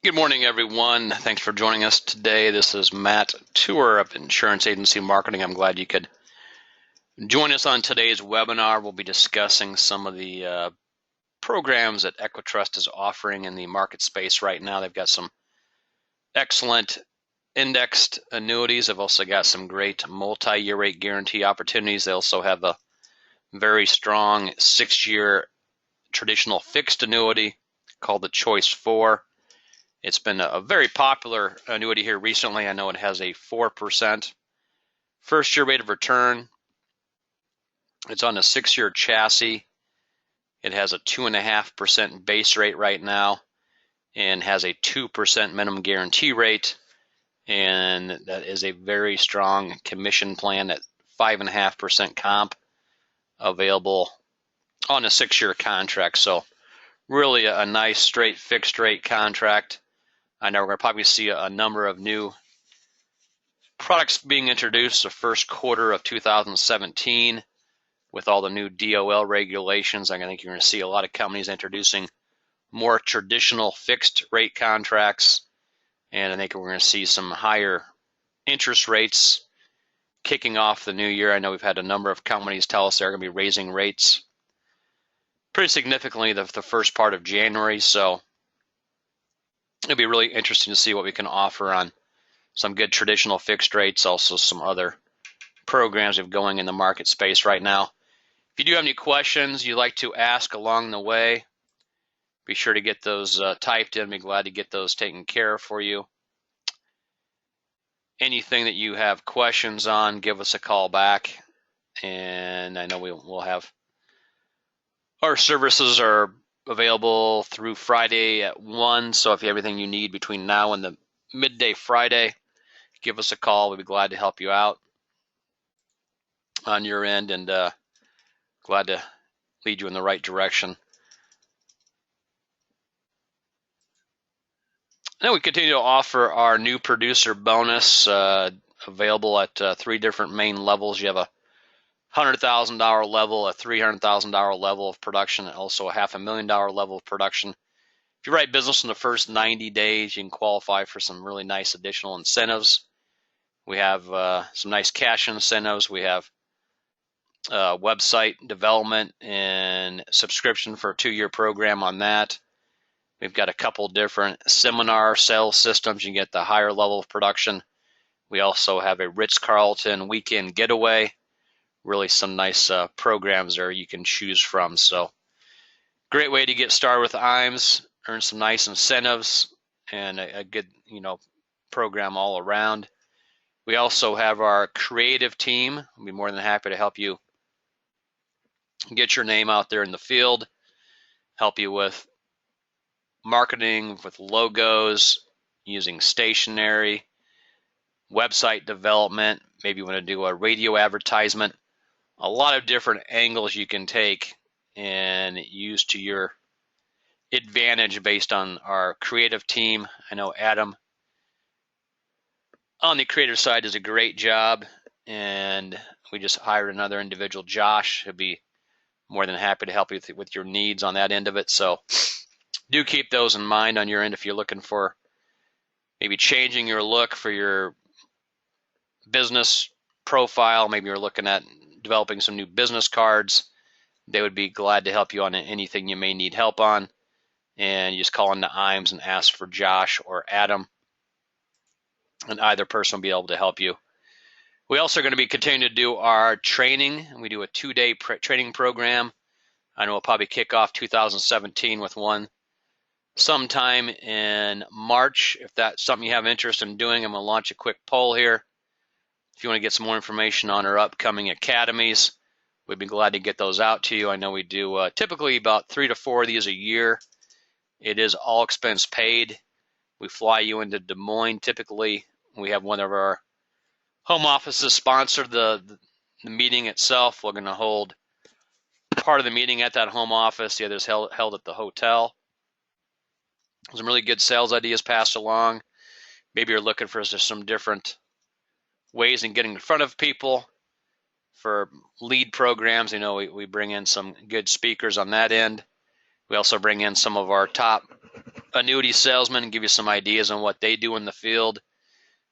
Good morning, everyone. Thanks for joining us today. This is Matt Tour of Insurance Agency Marketing. I'm glad you could join us on today's webinar. We'll be discussing some of the programs that Equitrust is offering in the market space right now. They've got some excellent indexed annuities. They've also got some great multi-year rate guarantee opportunities. They also have a very strong 6-year traditional fixed annuity called the Choice 4. It's been a very popular annuity here recently. I know it has a 4% first-year rate of return. It's on a 6-year chassis. It has a 2.5% base rate right now and has a 2% minimum guarantee rate. And that is a very strong commission plan at 5.5% comp available on a 6-year contract. So really a nice straight fixed rate contract. I know we're going to probably see a number of new products being introduced the first quarter of 2017 with all the new DOL regulations. I think you're going to see a lot of companies introducing more traditional fixed rate contracts, and I think we're going to see some higher interest rates kicking off the new year. I know we've had a number of companies tell us they're going to be raising rates pretty significantly the first part of January, so it'll be really interesting to see what we can offer on some good traditional fixed rates, also some other programs we have going in the market space right now. If you do have any questions you'd like to ask along the way, be sure to get those typed in. I'd be glad to get those taken care of for you. Anything that you have questions on, give us a call back. And I know we'll have our services are available through Friday at 1. So if you have everything you need between now and the midday Friday, give us a call. We'd be glad to help you out on your end, and glad to lead you in the right direction. Now we continue to offer our new producer bonus available at 3 different main levels. You have a $100,000 level, a $300,000 level of production, and also a $500,000 level of production. If you write business in the first 90 days, you can qualify for some really nice additional incentives. We have some nice cash incentives. We have website development and subscription for a 2-year program on that. We've got a couple different seminar sales systems. You can get the higher level of production. We also have a Ritz-Carlton weekend getaway. Really some nice programs there you can choose from. So great way to get started with IMS, earn some nice incentives, and a good program all around. We also have our creative team. We'll be more than happy to help you get your name out there in the field, help you with marketing, with logos, using stationery, website development. Maybe you want to do a radio advertisement. A lot of different angles you can take and use to your advantage based on our creative team. I know Adam on the creative side does a great job, and we just hired another individual, Josh, who'll be more than happy to help you with your needs on that end of it. So do keep those in mind on your end if you're looking for maybe changing your look for your business profile. Maybe you're looking at developing some new business cards. They would be glad to help you on anything you may need help on. And you just call into IMS and ask for Josh or Adam, and either person will be able to help you. We also are going to be continuing to do our training. We do a 2-day training program. I know we'll probably kick off 2017 with one sometime in March. If that's something you have interest in doing, I'm going to launch a quick poll here. If you want to get some more information on our upcoming academies, we'd be glad to get those out to you. I know we do typically about 3 to 4 of these a year. It is all expense paid. We fly you into Des Moines typically. We have one of our home offices sponsor the meeting itself. We're going to hold part of the meeting at that home office. The other's held at the hotel. Some really good sales ideas passed along. Maybe you're looking for some different ways in getting in front of people for lead programs. We bring in some good speakers on that end. We also bring in some of our top annuity salesmen and give you some ideas on what they do in the field,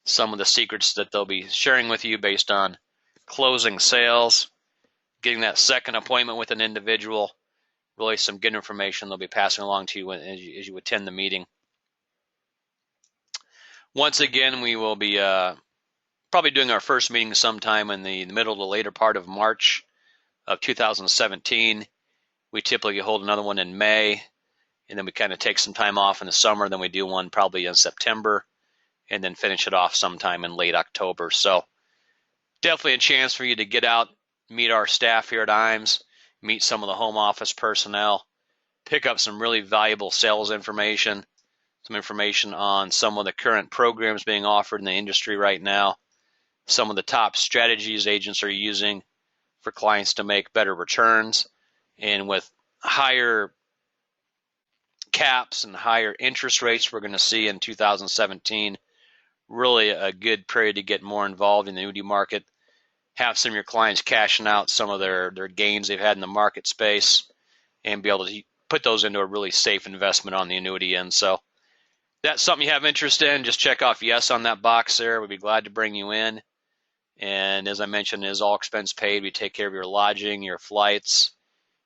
some of the secrets that they'll be sharing with you based on closing sales, getting that second appointment with an individual, really some good information they'll be passing along to you as you attend the meeting. Once again, we will be probably doing our first meeting sometime in the middle to later part of March of 2017. We typically hold another one in May, and then we kind of take some time off in the summer. Then we do one probably in September, and then finish it off sometime in late October. So definitely a chance for you to get out, meet our staff here at IMES, meet some of the home office personnel, pick up some really valuable sales information, some information on some of the current programs being offered in the industry right now, some of the top strategies agents are using for clients to make better returns. And with higher caps and higher interest rates we're going to see in 2017, really a good period to get more involved in the annuity market, have some of your clients cashing out some of their gains they've had in the market space, and be able to put those into a really safe investment on the annuity end. So that's something you have interest in, just check off yes on that box there. We'd be glad to bring you in. And as I mentioned, is all expense paid. We take care of your lodging, your flights,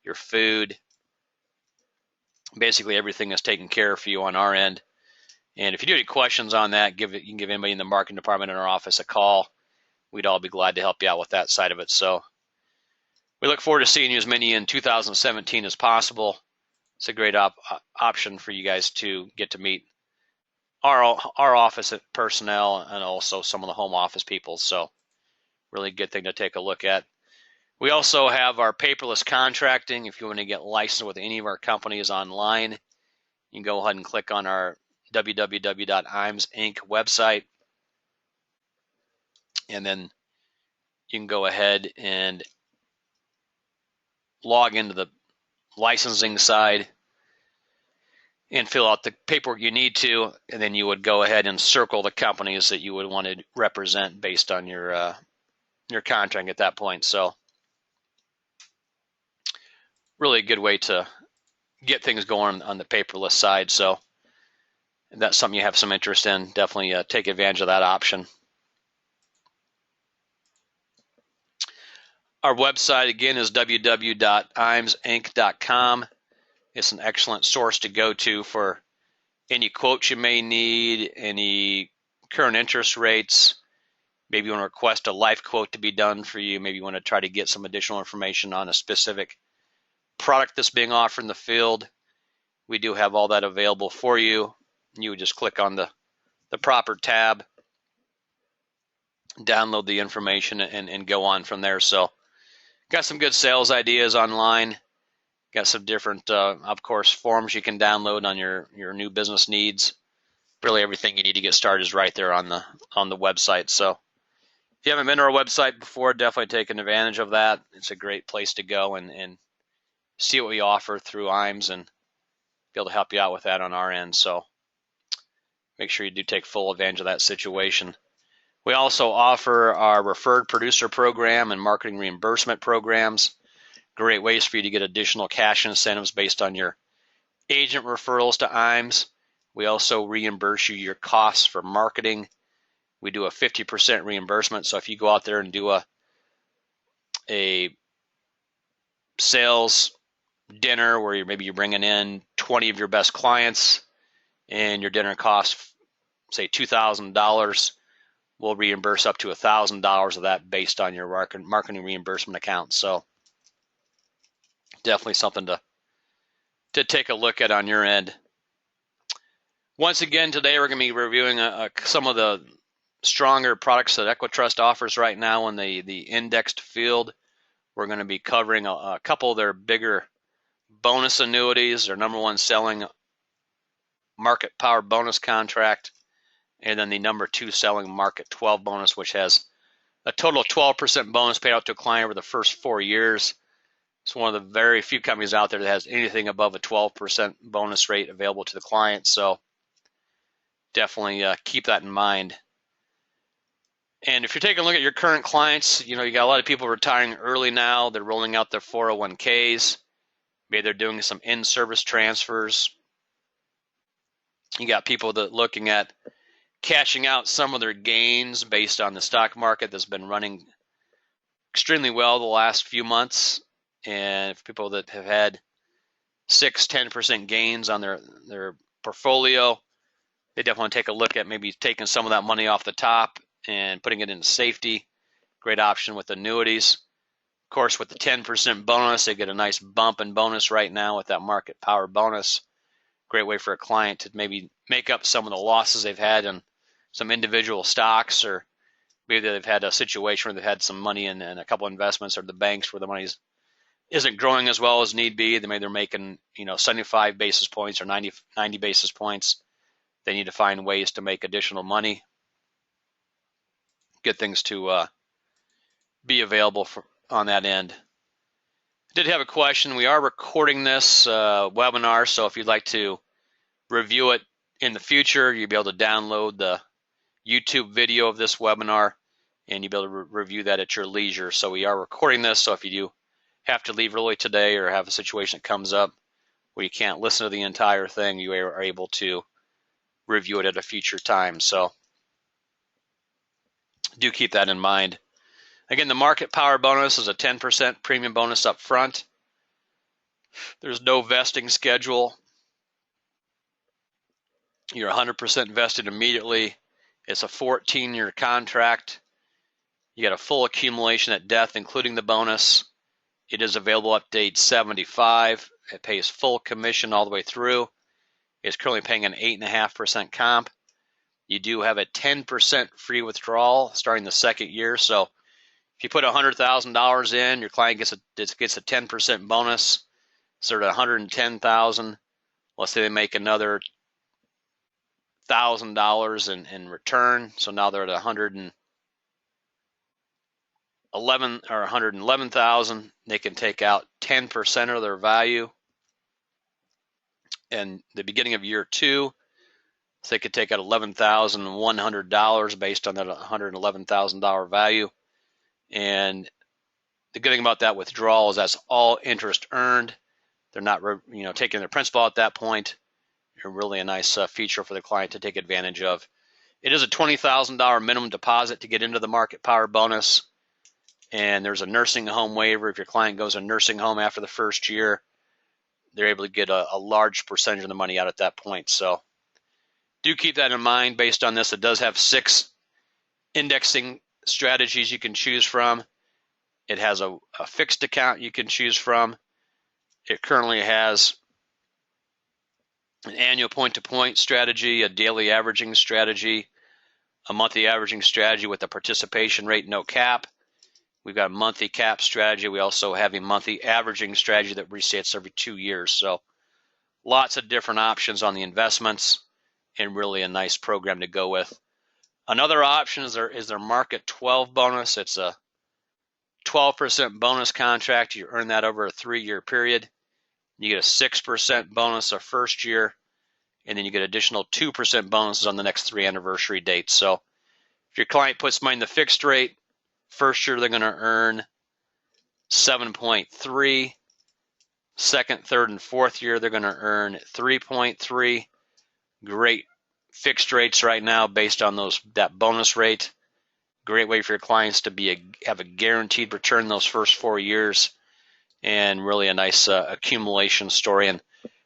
your food. Basically everything is taken care of for you on our end. And if you do have any questions on that, you can give anybody in the marketing department in our office a call. We'd all be glad to help you out with that side of it. So we look forward to seeing you as many in 2017 as possible. It's a great option for you guys to get to meet our office personnel and also some of the home office people. So really good thing to take a look at. We also have our paperless contracting. If you want to get licensed with any of our companies online, you can go ahead and click on our www.imesinc website, and then you can go ahead and log into the licensing side and fill out the paperwork you need to, and then you would go ahead and circle the companies that you would want to represent based on your contract at that point. So really a good way to get things going on the paperless side. So if that's something you have some interest in, definitely take advantage of that option. Our website, again, is www.imesinc.com. It's an excellent source to go to for any quotes you may need, any current interest rates. Maybe you want to request a life quote to be done for you. Maybe you want to try to get some additional information on a specific product that's being offered in the field. We do have all that available for you. You would just click on the proper tab, download the information, and go on from there. So got some good sales ideas online. Got some different, of course, forms you can download on your new business needs. Really everything you need to get started is right there on the website. So if you haven't been to our website before, definitely take advantage of that. It's a great place to go and see what we offer through IMES and be able to help you out with that on our end. So make sure you do take full advantage of that situation. We also offer our referred producer program and marketing reimbursement programs. Great ways for you to get additional cash incentives based on your agent referrals to IMES. We also reimburse you your costs for marketing. We do a 50% reimbursement. So if you go out there and do a sales dinner where maybe you're bringing in 20 of your best clients and your dinner costs, say, $2,000, we'll reimburse up to $1,000 of that based on your marketing reimbursement account. So definitely something to take a look at on your end. Once again, today we're going to be reviewing some of the stronger products that Equitrust offers right now in the indexed field. We're going to be covering a couple of their bigger bonus annuities, their number one selling market power bonus contract, and then the number two selling market 12 bonus, which has a total of 12% bonus paid out to a client over the first 4 years. It's one of the very few companies out there that has anything above a 12% bonus rate available to the client. So definitely keep that in mind. And if you're taking a look at your current clients, you got a lot of people retiring early now. They're rolling out their 401ks. Maybe they're doing some in-service transfers. You got people that looking at cashing out some of their gains based on the stock market that's been running extremely well the last few months, and people that have had 6-10% gains on their portfolio, they definitely want to take a look at maybe taking some of that money off the top and putting it into safety. Great option with annuities. Of course, with the 10% bonus, they get a nice bump in bonus right now with that market power bonus. Great way for a client to maybe make up some of the losses they've had in some individual stocks, or maybe they've had a situation where they've had some money in a couple investments or the banks where the money isn't growing as well as need be. Maybe they're making 75 basis points or 90 basis points. They need to find ways to make additional money. Good things to be available on that end. I did have a question. We are recording this webinar, so if you'd like to review it in the future, you'll be able to download the YouTube video of this webinar, and you'll be able to review that at your leisure. So we are recording this, so if you do have to leave early today or have a situation that comes up where you can't listen to the entire thing, you are able to review it at a future time. So do keep that in mind. Again, the market power bonus is a 10% premium bonus up front. There's no vesting schedule. You're 100% vested immediately. It's a 14-year contract. You get a full accumulation at death, including the bonus. It is available up to age 75. It pays full commission all the way through. It's currently paying an 8.5% comp. You do have a 10% free withdrawal starting the second year. So if you put $100,000 in, your client gets a 10% bonus. So at $110,000, let's say they make another $1,000 in return. So now they're at $111,000. They can take out 10% of their value. And the beginning of year 2, so they could take out $11,100 based on that $111,000 value. And the good thing about that withdrawal is that's all interest earned. They're not, taking their principal at that point. Really a nice feature for the client to take advantage of. It is a $20,000 minimum deposit to get into the market power bonus. And there's a nursing home waiver. If your client goes to a nursing home after the first year, they're able to get a large percentage of the money out at that point. So do keep that in mind. Based on this, it does have 6 indexing strategies you can choose from. It has a fixed account you can choose from. It currently has an annual point-to-point strategy, a daily averaging strategy, a monthly averaging strategy with a participation rate no cap. We've got a monthly cap strategy. We also have a monthly averaging strategy that resets every 2 years. So lots of different options on the investments, and really a nice program to go with. Another option is their Market 12 bonus. It's a 12% bonus contract. You earn that over a 3-year period. You get a 6% bonus the first year, and then you get additional 2% bonuses on the next 3 anniversary dates. So if your client puts money in the fixed rate, first year they're going to earn 7.3. Second, third, and fourth year they're going to earn 3.3. Great fixed rates right now based on that bonus rate. Great way for your clients to have a guaranteed return those first 4 years, and really a nice accumulation story. And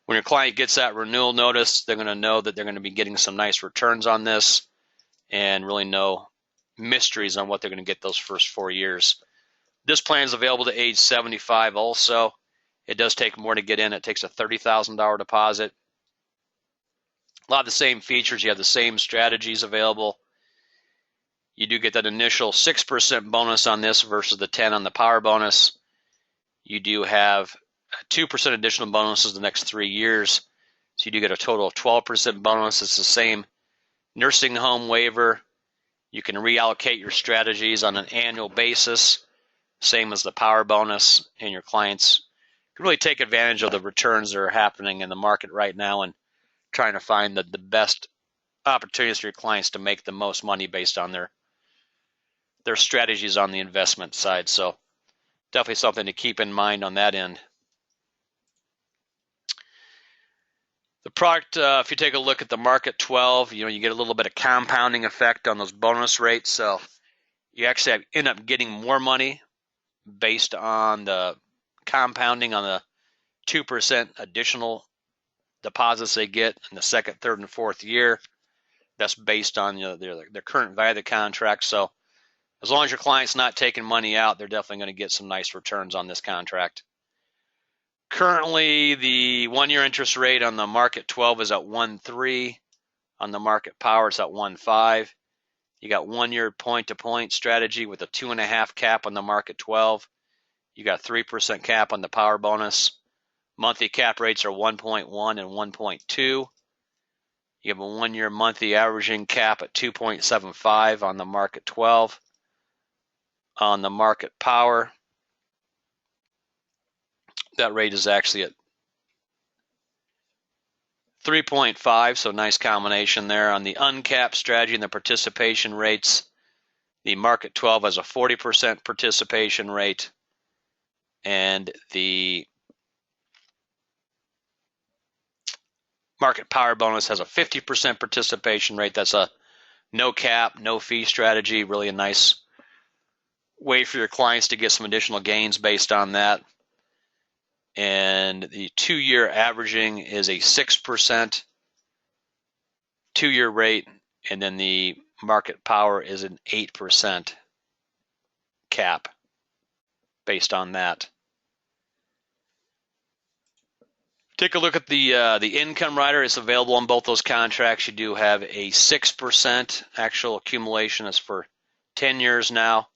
when your client gets that renewal notice, they're going to know that they're going to be getting some nice returns on this, and really no mysteries on what they're going to get those first 4 years. This plan is available to age 75 also. It does take more to get in. It takes a $30,000 deposit. A lot of the same features. You have the same strategies available. You do get that initial 6% bonus on this versus the 10 on the power bonus. You do have 2% additional bonuses the next 3 years. So you do get a total of 12% bonus. It's the same nursing home waiver. You can reallocate your strategies on an annual basis, same as the power bonus, and your clients can really take advantage of the returns that are happening in the market right now and trying to find the best opportunities for your clients to make the most money based on their strategies on the investment side. So definitely something to keep in mind on that end. The product, if you take a look at the Market 12, you get a little bit of compounding effect on those bonus rates. So you actually end up getting more money based on the compounding on the 2% additional deposits they get in the second, third, and fourth year. That's based on their current value of the contract. So as long as your client's not taking money out, they're definitely going to get some nice returns on this contract. Currently, the 1-year interest rate on the Market 12 is at 1.3. On the Market Power, it's at 1.5. You got 1-year point-to-point strategy with a 2.5 cap on the Market 12. You got 3% cap on the Power Bonus. Monthly cap rates are 1.1 and 1.2. You have a 1-year monthly averaging cap at 2.75 on the Market 12. On the Market Power, that rate is actually at 3.5, so nice combination there. On the uncapped strategy and the participation rates, the Market 12 has a 40% participation rate, and the Market Power Bonus has a 50% participation rate. That's a no cap, no fee strategy, really a nice way for your clients to get some additional gains based on that. And the 2-year averaging is a 6% 2-year rate, and then the Market Power is an 8% cap based on that. Take a look at the income rider. It's available on both those contracts. You do have a 6% actual accumulation. It's for 10 years now.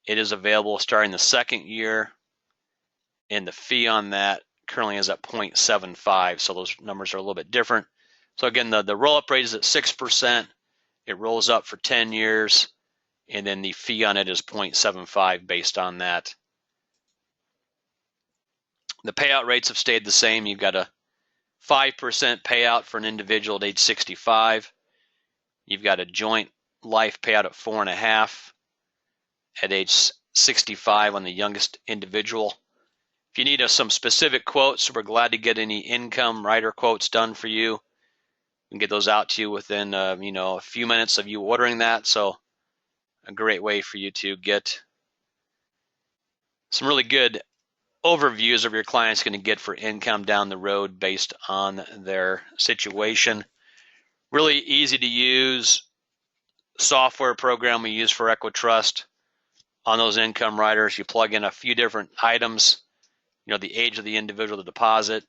It is available starting the second year, and the fee on that currently is at 0.75, so those numbers are a little bit different. So again, the roll-up rate is at 6%. It rolls up for 10 years, and then the fee on it is 0.75 based on that. The payout rates have stayed the same. You've got a 5% payout for an individual at age 65. You've got a joint life payout at 4.5 at age 65 on the youngest individual. If you need some specific quotes, we're glad to get any income rider quotes done for you. We can get those out to you within a few minutes of you ordering that. So a great way for you to get some really good overviews of your clients going to get for income down the road based on their situation. Really easy to use software program we use for Equitrust on those income riders. You plug in a few different items, the age of the individual, the deposit,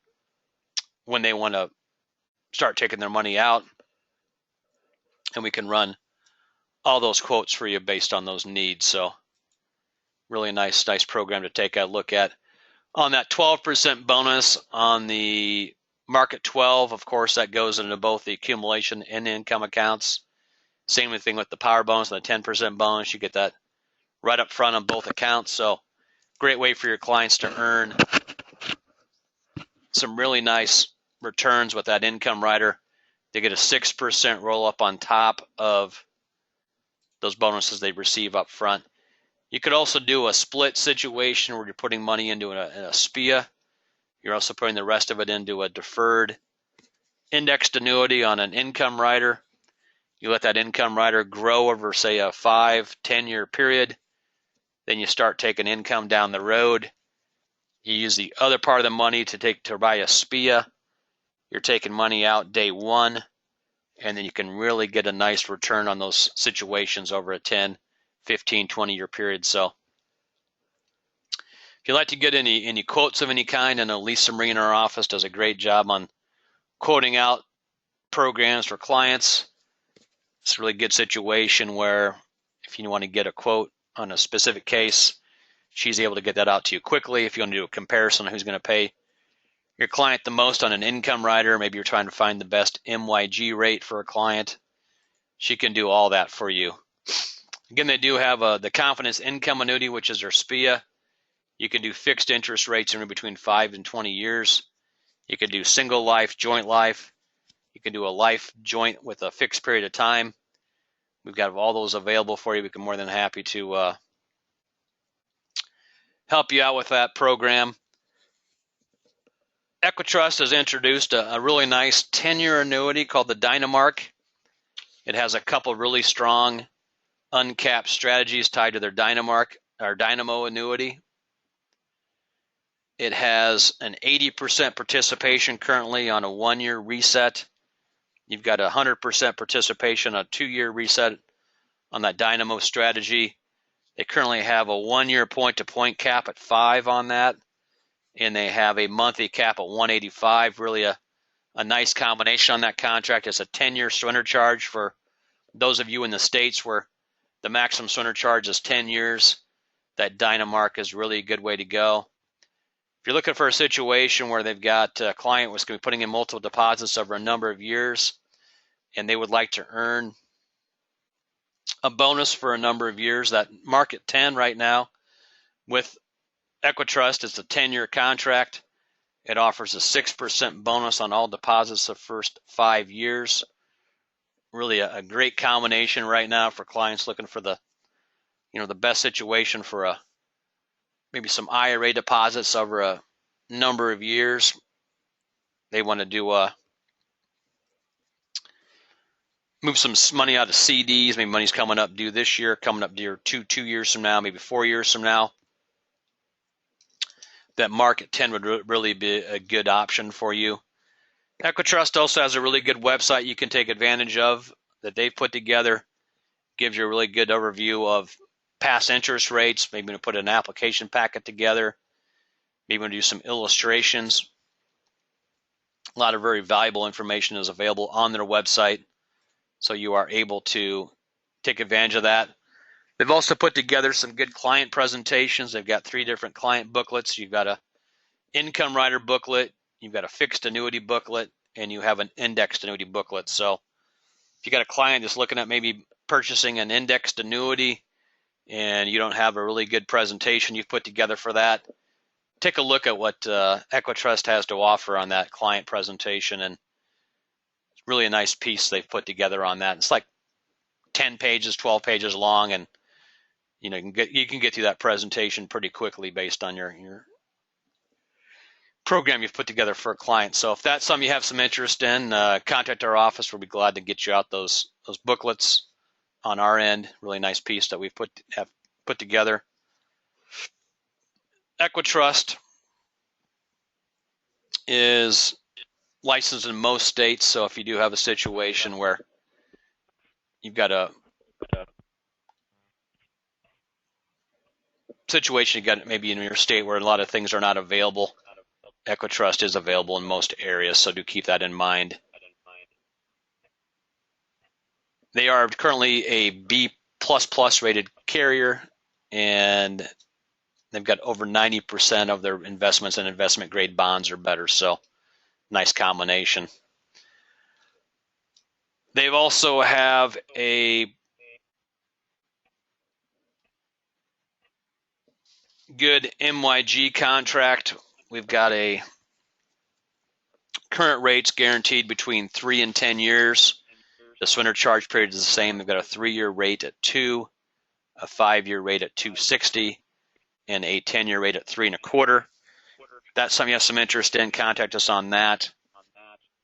when they want to start taking their money out, and we can run all those quotes for you based on those needs. So really nice program to take a look at. On that 12% bonus on the Market 12, of course, that goes into both the accumulation and income accounts. Same thing with the Power Bonus and the 10% bonus. You get that right up front on both accounts. So great way for your clients to earn some really nice returns with that income rider. They get a 6% roll up on top of those bonuses they receive up front. You could also do a split situation where you're putting money into a SPIA. You're also putting the rest of it into a deferred indexed annuity on an income rider. You let that income rider grow over, say, a 5-10 year period. Then you start taking income down the road. You use the other part of the money to buy a SPIA. You're taking money out day one, and then you can really get a nice return on those situations over a 10, 15, 20 year period. So if you'd like to get any quotes of any kind, and Lisa Marie in our office does a great job on quoting out programs for clients. It's a really good situation where if you want to get a quote on a specific case, she's able to get that out to you quickly. If you want to do a comparison on who's going to pay your client the most on an income rider, maybe you're trying to find the best MYG rate for a client, she can do all that for you. Again, they do have the Confidence Income Annuity, which is their SPIA. You can do fixed interest rates in between 5 and 20 years. You can do single life, joint life. You can do a life joint with a fixed period of time. We've got all those available for you. We'd be more than happy to help you out with that program. Equitrust has introduced a really nice 10-year annuity called the Dynamark. It has a couple really strong uncapped strategies tied to their Dynamark or Dynamo annuity. It has an 80% participation currently on a 1-year reset. You've got 100% participation on a 2-year reset on that Dynamo strategy. They currently have a 1-year point-to-point cap at 5 on that, and they have a monthly cap at 185. Really a nice combination on that contract. It's a 10-year surrender charge for those of you in the States where the maximum surrender charge is 10 years. That Dynamark is really a good way to go. If you're looking for a situation where they've got a client was going to be putting in multiple deposits over a number of years and they would like to earn a bonus for a number of years, that market 10 right now with Equitrust, it's a 10-year contract. It offers a 6% bonus on all deposits the first 5 years. Really a great combination right now for clients looking for the best situation for maybe some IRA deposits over a number of years. They want to do move some money out of CDs. Maybe money's coming up due this year, coming up due 2 years from now, maybe 4 years from now. That market 10 would really be a good option for you. Equitrust also has a really good website you can take advantage of that they've put together. Gives you a really good overview of past interest rates. Maybe to put an application packet together. Maybe to do some illustrations. A lot of very valuable information is available on their website, so you are able to take advantage of that. They've also put together some good client presentations. They've got 3 different client booklets. You've got a income rider booklet, you've got a fixed annuity booklet, and you have an indexed annuity booklet. So if you got a client that's looking at maybe purchasing an indexed annuity and you don't have a really good presentation you've put together for that, take a look at what Equitrust has to offer on that client presentation, and it's really a nice piece they've put together on that. It's like 10 pages, 12 pages long, and you can get through that presentation pretty quickly based on your program you've put together for a client. So if that's something you have some interest in, contact our office. We'll be glad to get you out those booklets on our end. Really nice piece that we've have put together. Equitrust is licensed in most states, so if you do have a situation where you've got a situation you got maybe in your state where a lot of things are not available, Equitrust is available in most areas, so do keep that in mind. They are currently a B++ rated carrier, and they've got over 90% of their investments in investment grade bonds or better, so nice combination. They also have a good MYG contract. We've got a current rates guaranteed between 3 and 10 years. The surrender charge period is the same. They've got a 3-year rate at 2, a 5-year rate at 260, and a 10-year rate at 3.25. If that's something you have some interest in, contact us on that.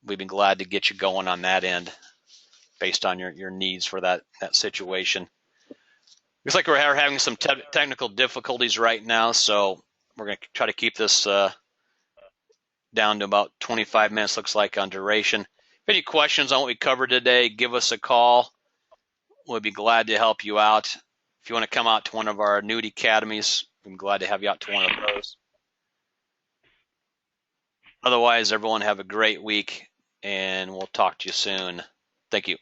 We'd be glad to get you going on that end based on your needs for that situation. Looks like we're having some technical difficulties right now, so we're going to try to keep this down to about 25 minutes, looks like, on duration. If any questions on what we covered today, give us a call. We'll be glad to help you out. If you want to come out to one of our annuity academies, I'm glad to have you out to one of those. Otherwise, everyone have a great week, and we'll talk to you soon. Thank you.